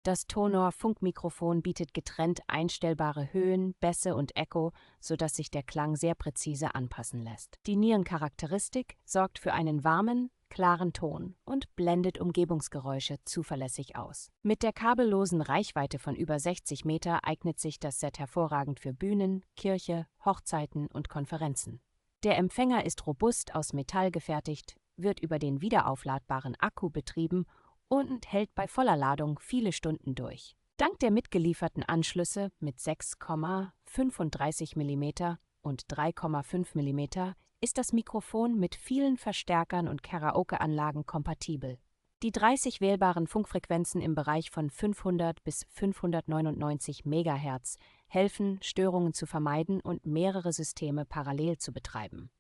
Das Tonor-Funkmikrofon bietet getrennt einstellbare Höhen, Bässe und Echo, sodass sich der Klang sehr präzise anpassen lässt. Die Nierencharakteristik sorgt für einen warmen, klaren Ton und blendet Umgebungsgeräusche zuverlässig aus. Mit der kabellosen Reichweite von über 60 Meter eignet sich das Set hervorragend für Bühnen, Kirche, Hochzeiten und Konferenzen. Der Empfänger ist robust aus Metall gefertigt, wird über den wiederaufladbaren Akku betrieben und hält bei voller Ladung viele Stunden durch. Dank der mitgelieferten Anschlüsse mit 6,35 mm und 3,5 mm ist das Mikrofon mit vielen Verstärkern und Karaoke-Anlagen kompatibel. Die 30 wählbaren Funkfrequenzen im Bereich von 500 bis 599 MHz helfen, Störungen zu vermeiden und mehrere Systeme parallel zu betreiben.